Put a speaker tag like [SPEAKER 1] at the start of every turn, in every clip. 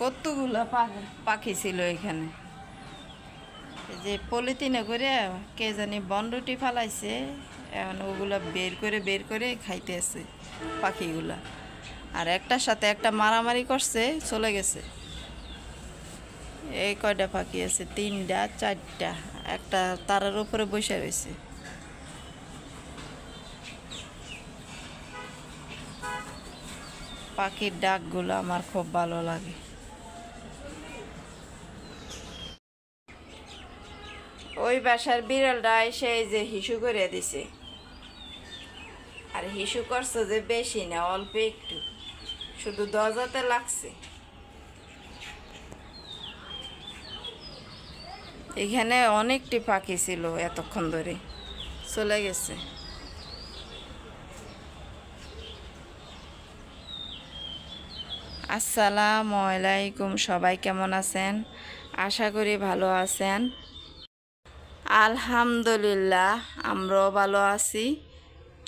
[SPEAKER 1] কতগুলো পাখি ছিল এখানে। এই যে পলিথিনে করে কে জানি বনরুটি ফালাইছে, এখন ওগুলা বের করে খাইতেছে পাখিগুলা। আর একটার সাথে একটা মারামারি করছে, চলে গেছে। এই কয়টা পাখি আছে, 3টা 4টা, একটা তারার উপরে বসে রয়েছে। পাখির ডাকগুলো আমার খুব ভালো লাগে। ওই বাসার বিড়ালটা এসে যে হিসু করে দিছে, আর হিসু করছে যে বেশি না, অল্প একটু, শুধু দরজাতে লাগছে। এখানে অনেকটি পাখি ছিল, এতক্ষণ ধরে চলে গেছে। আসসালামু আলাইকুম, সবাই কেমন আছেন? আশা করি ভালো আছেন। আলহামদুলিল্লাহ, আমরাও ভালো আছি।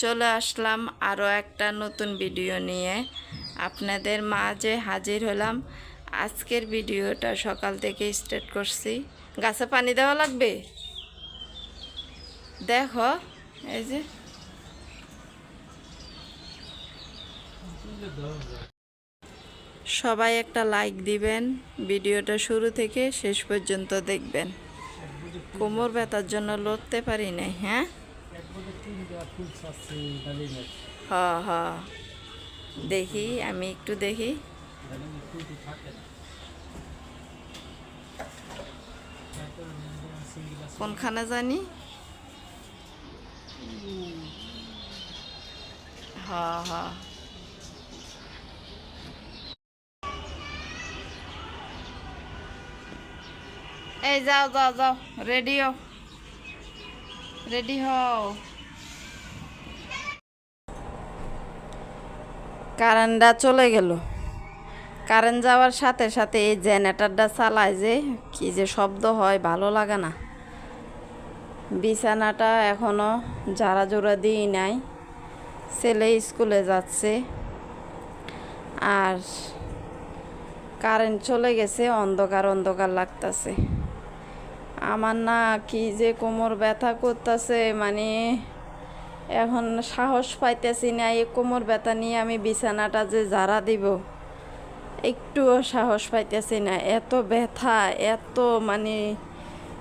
[SPEAKER 1] চলে আসলাম আরও একটা নতুন ভিডিও নিয়ে, আপনাদের মাঝে হাজির হলাম। আজকের ভিডিওটা সকাল থেকে স্টার্ট করছি। গাছে পানি দেওয়া লাগবে, দেখো এই যে। সবাই একটা লাইক দিবেন, ভিডিওটা শুরু থেকে শেষ পর্যন্ত দেখবেন। কোমর ব্যথার জন্য লড়তে পারি নাই। হ্যাঁ, হ্যাঁ, দেখি, আমি একটু দেখি। কোনখানে জানি। হ্যাঁ, এই যাও, রেডি হও। কারেন্টটা চলে গেল। কারেন্ট যাওয়ার সাথে সাথে এই জেনারেটরটা চালায় যে কি যে শব্দ হয়, ভালো লাগে না। বিছানাটা এখনো ঝাড়া দিই নাই, ছেলে স্কুলে যাচ্ছে। আর কারেন্ট চলে গেছে, অন্ধকার লাগতেছে। আমার না কি যে কোমর ব্যথা করতেছে, মানে এখন সাহস পাইতেছি না। এই কোমর ব্যথা নিয়ে আমি বিছানাটা যে ঝাড়া দিব, একটুও সাহস পাইতেছি না। এত ব্যথা, এত মানে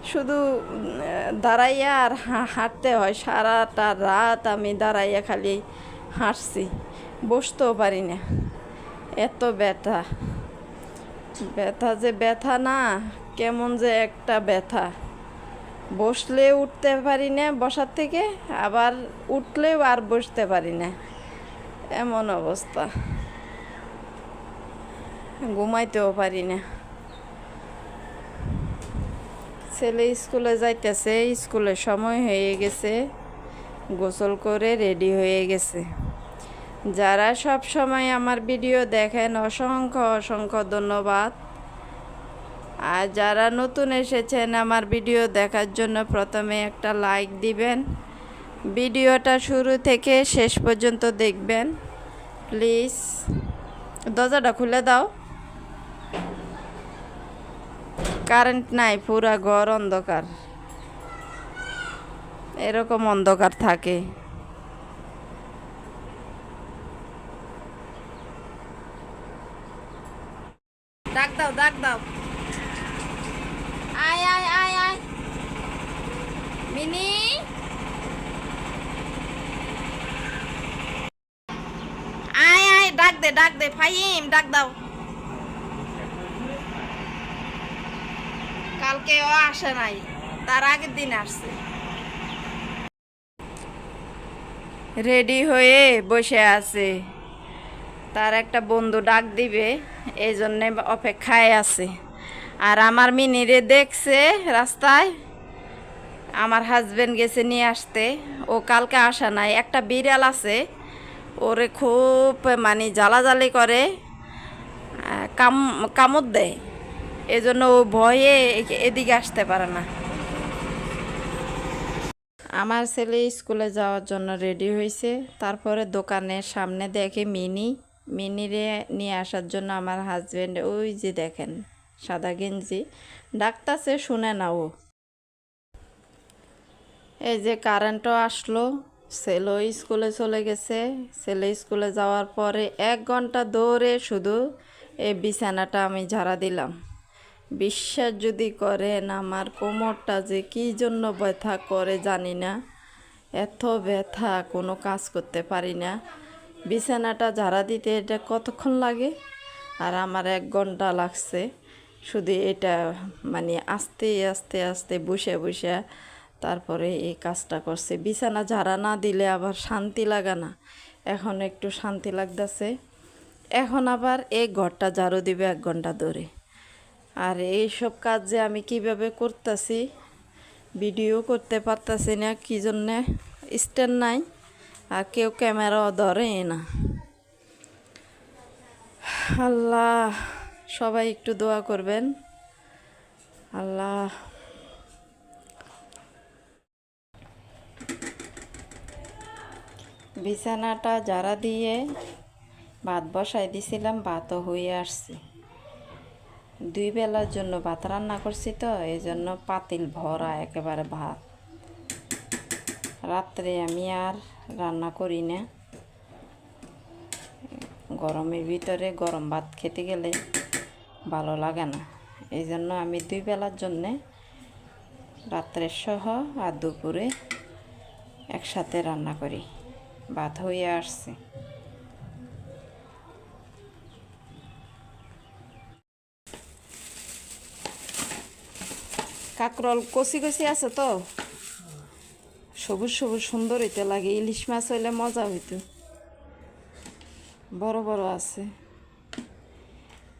[SPEAKER 1] শুধু দাঁড়াইয়া আর হাঁটতে হয়। সারাটা রাত আমি দাঁড়াইয়া খালি হাঁটছি, বসতেও পারি না। এত ব্যথা যে ব্যথা না, কেমন যে একটা ব্যথা। বসলে উঠতে পারি না বসার থেকে, আবার উঠলেও আর বসতে পারি না, এমন অবস্থা। ঘুমাইতেও পারি না। ছেলে স্কুলে যাইতেছে, স্কুলের সময় হয়ে গেছে, গোসল করে রেডি হয়ে গেছে। যারা সব সময় আমার ভিডিও দেখেন, অসংখ্য ধন্যবাদ। আর যারা নতুন এসেছেন আমার ভিডিও দেখার জন্য, প্রথমে একটা লাইক দিবেন, ভিডিওটা শুরু থেকে শেষ পর্যন্ত দেখবেন প্লিজ। দরজাটা খুলে দাও। কারেন্ট নাই, পুরা ঘর অন্ধকার, এরকম অন্ধকার থাকে। ডাক দাও। আয় মিনি, আয় ডাক দে ফাহিম, ডাক দাও। কালকে ও আসে নাই, তার আগের দিন আসছে। রেডি হয়ে বসে আছে, তার একটা বন্ধু ডাক দিবে, এই জন্যে অপেক্ষায় আছে। আর আমার মিনিরে দেখছে রাস্তায়, আমার হাজবেন্ড গেছে নিয়ে আসতে, ও কালকে আসা নাই। একটা বিড়াল আছে, ওরে খুব মানে জ্বালাজালি করে, কামড় দেয়, এজন্য ও ভয়ে এদিকে আসতে পারে না। আমার ছেলে স্কুলে যাওয়ার জন্য রেডি হয়েছে, তারপরে দোকানের সামনে দেখে মিনি মিনিরে নিয়ে আসার জন্য আমার হাজব্যান্ড ওই যে দেখেন সাদা গেঞ্জি ডাকতাছে, শুনে না ও। এই যে কারেন্টও আসলো, ছেলে স্কুলে চলে গেছে। ছেলে স্কুলে যাওয়ার পরে 1 ঘন্টা দৌড়ে শুধু এই বিছানাটা আমি ঝাড়া দিলাম। বিশ্বাস যদি করেন আমার কোমরটা যে কী জন্য ব্যথা করে জানি না, এত ব্যথা, কোনো কাজ করতে পারি না। বিছানাটা ঝাড়া দিতে এটা কতক্ষণ লাগে, আর আমার 1 ঘন্টা লাগছে শুধু এটা মানে আস্তে আস্তে আস্তে বসে বসে তারপরে এই কাজটা করছে। বিছানা ঝাড়া না দিলে আবার শান্তি লাগে না, এখন একটু শান্তি লাগতেছে। এখন আবার এই ঘরটা ঝাড়ু দিবে 1 ঘন্টা ধরে। আর এইসব কাজ যে আমি কিভাবে করতেছি, ভিডিও করতে পারতেছি না, কী জন্যে স্ট্যান্ড নাই আর কেউ ক্যামেরাও ধরে না। আল্লাহ, সবাই একটু দোয়া করবেন। আল্লাহ, বিছানাটা ঝাড়া দিয়ে ভাত বসাই দিছিলাম, ভাতও হয়ে আসছে। 2 বেলার জন্য ভাত রান্না করছি, তো এই জন্য পাতিল ভরা একেবারে ভাত। রাত্রে আমি আর রান্না করি না, গরমের ভিতরে গরম ভাত খেতে গেলে ভালো লাগে না। এই জন্য আমি 2 বেলার জন্যে রাত্রের সহ আর দুপুরে একসাথে রান্না করি। ভাত হয়ে আসছে। কাঁকরোল কচি কচি আছে তো, সবুজ সবুজ সুন্দর হইতে লাগে। ইলিশ মাছ হইলে মজা হইতো, বড় বড় আছে।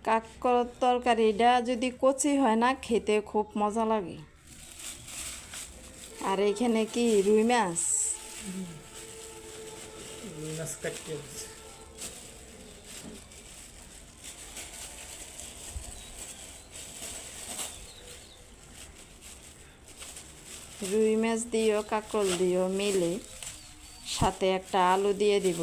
[SPEAKER 1] কাঁকরোল তরকারিটা যদি কচি হয় না, খেতে খুব মজা লাগে। আর এইখানে কি রুই মাছ, রুই মাছ দিও কাঁকরোল দিও মিলে, সাথে একটা আলু দিয়ে দিব।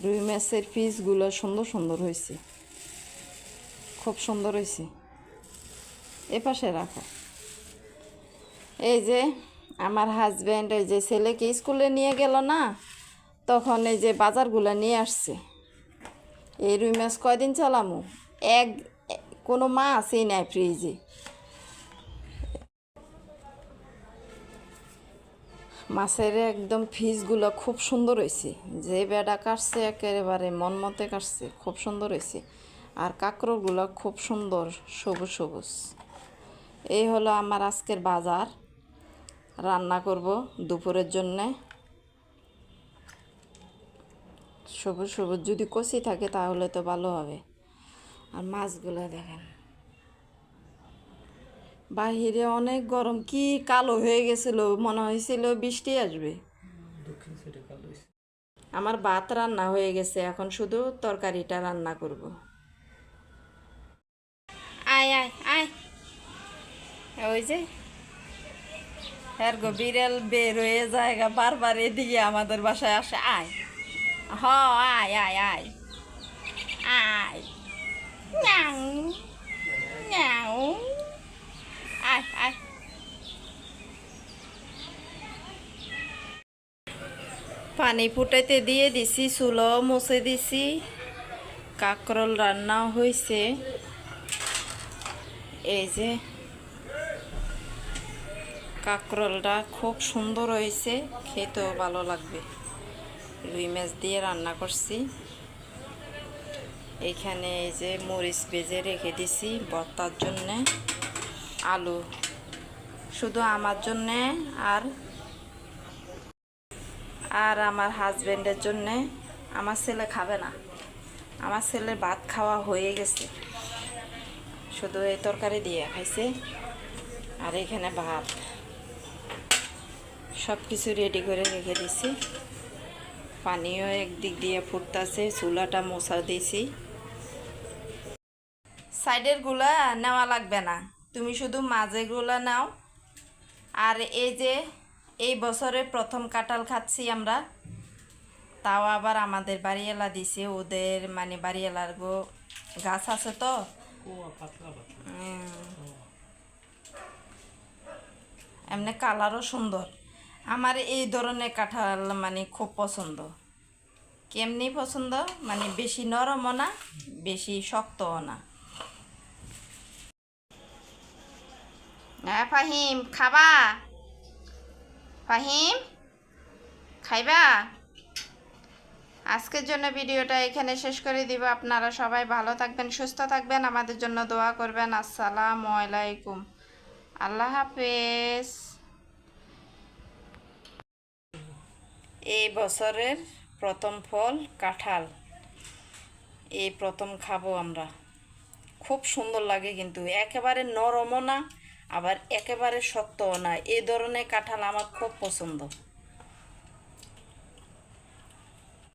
[SPEAKER 1] রুই মাছের পিসগুলো সুন্দর সুন্দর হয়েছে, খুব সুন্দর হয়েছে। এ পাশে রাখো। এই যে আমার হাজব্যান্ড এই যে ছেলেকে স্কুলে নিয়ে গেল না, তখন এই যে বাজারগুলো নিয়ে আসছে। এই রুই মাছ কয়দিন চালামু, কোনো মাছই নাই ফ্রিজে। মাছের একদম পিসগুলো খুব সুন্দর হয়েছে, যে বেডা কাটছে একেবারে মন মতে কাটছে, খুব সুন্দর হয়েছে। আর কাঁকরোলগুলো খুব সুন্দর সবুজ সবুজ। এই হলো আমার আজকের বাজার, রান্না করব দুপুরের জন্যে। সবুজ সবুজ যদি কচি থাকে তাহলে তো ভালো হবে। আর মাছগুলো দেখেন, বাহিরে অনেক গরম, কি কালো হয়ে গেছিল, মনে হয়েছিল বৃষ্টি আসবে। আমার ভাত রান্না হয়ে গেছে, এখন শুধু তরকারিটা রান্না করব। আয় আয় আয়, ওই যে গো বিড়াল বের হয়ে জায়গা বারবার এদিকে আমাদের বাসায় আসে। আয়, হ আয় আয় আয় আয়, ন্যাং ন্যাং, আয় আয়। পানি ফুটাইতে দিয়ে দিছি, চুলো মুছে দিছি, কাঁকরোল রান্না হয়েছে। এই যে কাঁকরোলটা খুব সুন্দর হয়েছে, খেতেও ভালো লাগবে। রুই মাছ দিয়ে রান্না করছি। এইখানে এই যে মরিচ ভেজে রেখে দিছি ভর্তার জন্যে, আলু শুধু আমার জন্যে আর আমার হাজব্যান্ডের জন্যে। আমার ছেলে খাবে না, আমার ছেলের ভাত খাওয়া হয়ে গেছে, শুধু এই তরকারি দিয়ে খাইছে। আর এখানে ভাত, সব কিছু রেডি করে রেখে দিছি। পানিও একদিক দিয়ে ফুটতেছে, চুলাটা মোছা দিয়েছি। সাইডের গুলা নেওয়া লাগবে না, তুমি শুধু মাঝেগুলো নাও। আর এই যে এই বছরে প্রথম কাঁঠাল খাচ্ছি আমরা, তাও আবার আমাদের বাড়িওয়ালা দিছে, ওদের মানে বাড়িওয়ালার গাছ আছে তো। এমনি কালারও সুন্দর। আমার এই ধরনের কাঁঠাল মানে খুব পছন্দ। কেমনি পছন্দ মানে বেশি নরমও না, বেশি শক্তও না। হ্যাঁ ফাহিম, খাবা? ফাহিম, খাইবা? আজকের জন্য ভিডিওটা এখানে শেষ করে দিব। আপনারা সবাই ভালো থাকবেন, সুস্থ থাকবেন, আমাদের জন্য দোয়া করবেন। আসসালামু আলাইকুম, আল্লাহ হাফেজ। এই বছরের প্রথম ফল কাঁঠাল, এই প্রথম খাবো আমরা। খুব সুন্দর লাগে, কিন্তু একেবারে নরমও না, আবার একেবারে শক্তও না। এই ধরনের কাঁঠাল আমার খুব পছন্দ।